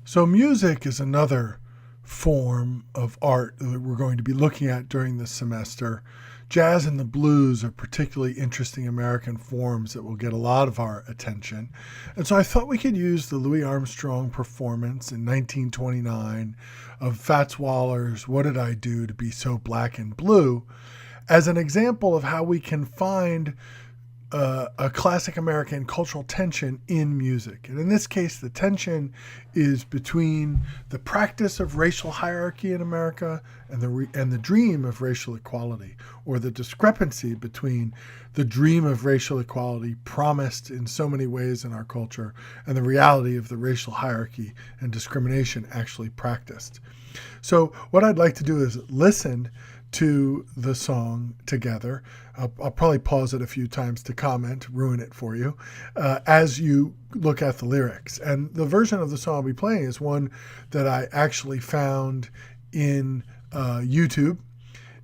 So, music is another form of art that we're going to be looking at during this semester. Jazz and the blues are particularly interesting American forms that will get a lot of our attention. And so I thought we could use the Louis Armstrong performance in 1929 of Fats Waller's What Did I Do to Be So Black and Blue as an example of how we can find a classic American cultural tension in music. And in this case, the tension is between the practice of racial hierarchy in America and the dream of racial equality, or the discrepancy between the dream of racial equality promised in so many ways in our culture and the reality of the racial hierarchy and discrimination actually practiced. So what I'd like to do is listen to the song together. I'll probably pause it a few times to comment, ruin it for you, as you look at the lyrics. And the version of the song I'll be playing is one that I actually found in YouTube.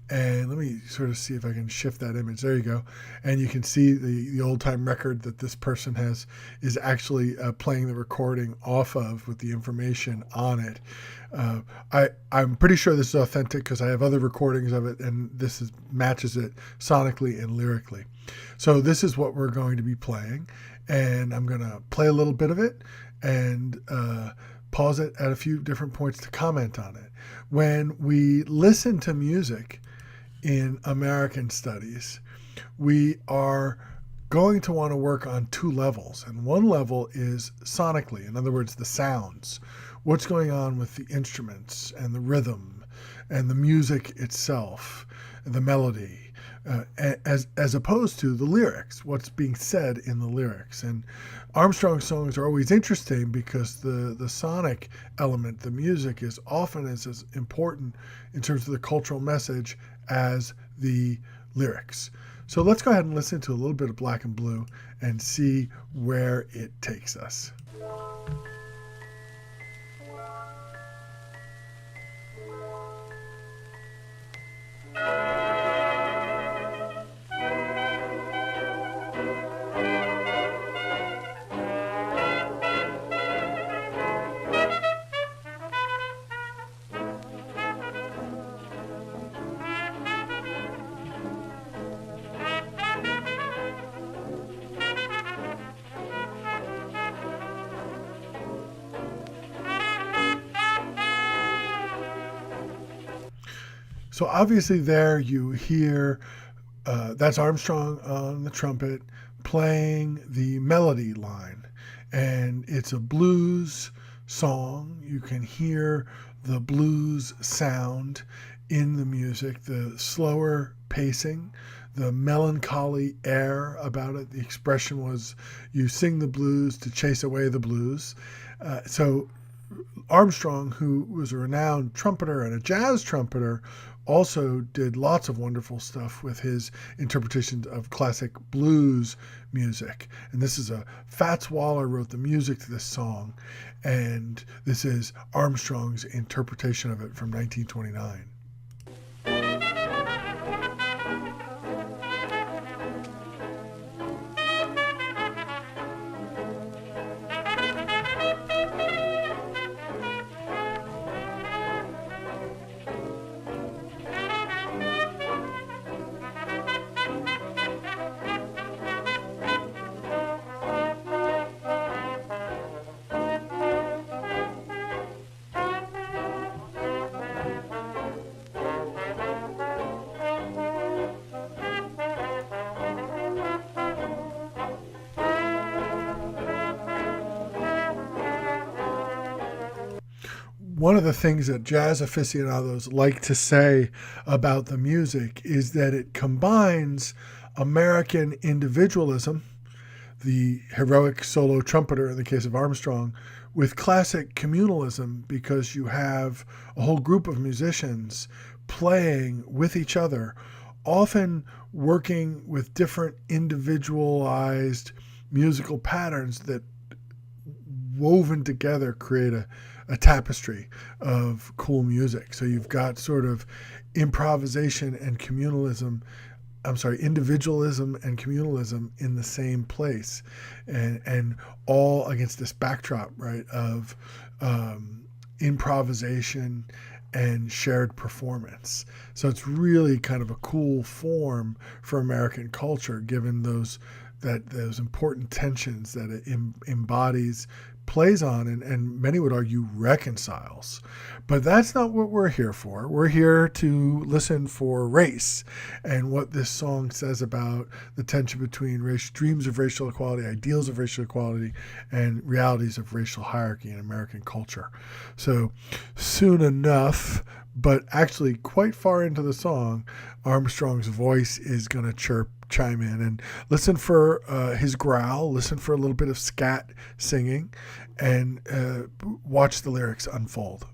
And let me sort of see if I can shift that image. There you go. And you can see the old-time record that this person has is actually playing the recording off of with the information on it. I'm pretty sure this is authentic because I have other recordings of it, and matches it sonically and lyrically. So this is what we're going to be playing, and I'm going to play a little bit of it and pause it at a few different points to comment on it. When we listen to music in American studies, we are going to want to work on two levels. And one level is sonically, in other words, the sounds. What's going on with the instruments and the rhythm and the music itself, the melody, as opposed to the lyrics, what's being said in the lyrics. And Armstrong songs are always interesting because the sonic element, the music, is often as important in terms of the cultural message as the lyrics. So let's go ahead and listen to a little bit of Black and Blue and see where it takes us. So obviously there you hear, that's Armstrong on the trumpet playing the melody line. And it's a blues song. You can hear the blues sound in the music, the slower pacing, the melancholy air about it. The expression was, you sing the blues to chase away the blues. So Armstrong, who was a renowned trumpeter and a jazz trumpeter, also did lots of wonderful stuff with his interpretations of classic blues music. And this is Fats Waller wrote the music to this song, and this is Armstrong's interpretation of it from 1929. One of the things that jazz aficionados like to say about the music is that it combines American individualism, the heroic solo trumpeter in the case of Armstrong, with classic communalism, because you have a whole group of musicians playing with each other, often working with different individualized musical patterns that woven together create a tapestry of cool music. So you've got sort of improvisation and individualism and communalism in the same place, and all against this backdrop, right, of improvisation and shared performance. So it's really kind of a cool form for American culture, given those important tensions that it embodies, plays on, and many would argue reconciles. But that's not what we're here for. We're here to listen for race and what this song says about the tension between dreams of racial equality, ideals of racial equality, and realities of racial hierarchy in American culture. So soon enough, but actually quite far into the song, Armstrong's voice is going to chime in, and listen for his growl, listen for a little bit of scat singing, and watch the lyrics unfold.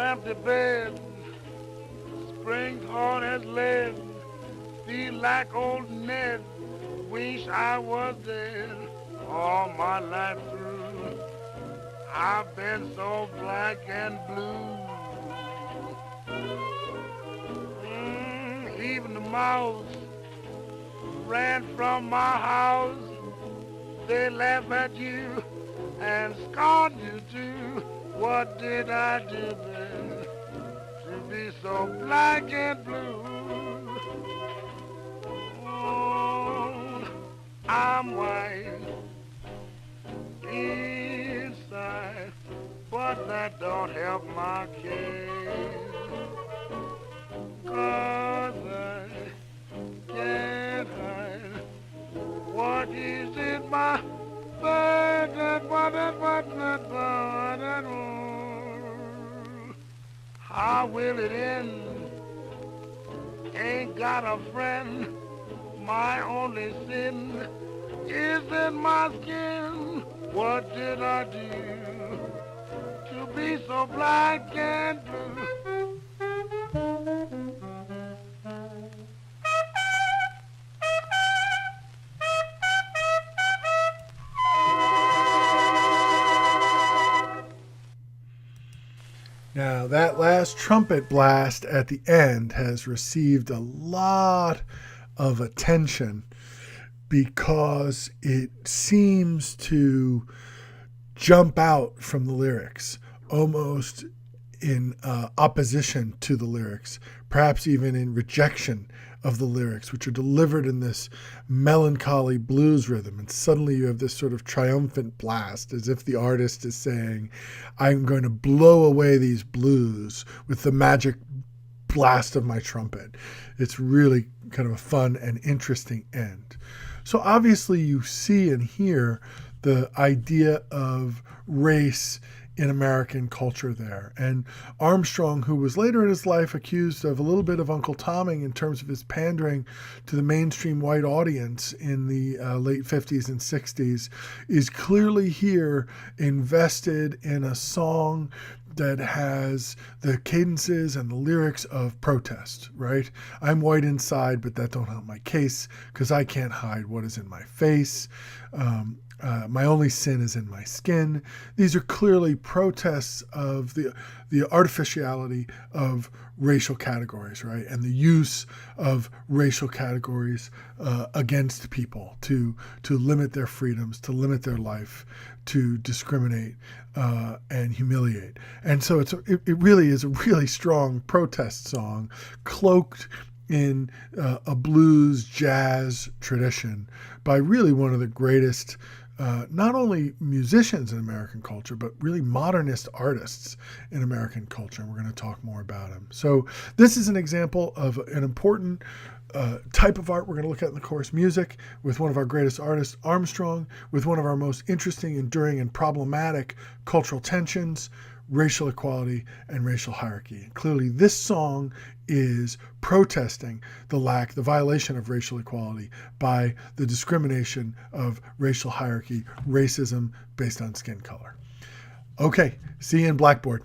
Empty bed, spring hard as lead, feel like old Ned, wish I was dead. All my life through, I've been so black and blue. Even the mouse ran from my house, they laugh at you and scorn you too. What did I do then to be so black and blue? Oh, I'm white inside, but that don't help my case. 'Cause I can't hide what is in my how will it end? Ain't got a friend. My only sin is in my skin. What did I do to be so black and blue? Now, that last trumpet blast at the end has received a lot of attention because it seems to jump out from the lyrics, almost in opposition to the lyrics, perhaps even in rejection of the lyrics, which are delivered in this melancholy blues rhythm. And suddenly you have this sort of triumphant blast, as if the artist is saying, I'm going to blow away these blues with the magic blast of my trumpet. It's really kind of a fun and interesting end. So obviously you see and hear the idea of race in American culture there. And Armstrong, who was later in his life accused of a little bit of Uncle Tomming in terms of his pandering to the mainstream white audience in the late 50s and 60s, is clearly here invested in a song that has the cadences and the lyrics of protest, right? I'm white inside, but that don't help my case because I can't hide what is in my face. My only sin is in my skin. These are clearly protests of the artificiality of racial categories, right? And the use of racial categories against people to limit their freedoms, to limit their life, to discriminate and humiliate. And so it really is a really strong protest song, cloaked in a blues jazz tradition by really one of the greatest not only musicians in American culture, but really modernist artists in American culture. And we're going to talk more about him. So this is an example of an important type of art we're going to look at in the course, music, with one of our greatest artists, Armstrong, with one of our most interesting, enduring, and problematic cultural tensions, racial equality, and racial hierarchy. And clearly this song is protesting the violation of racial equality by the discrimination of racial hierarchy, racism based on skin color. Okay, see you in Blackboard.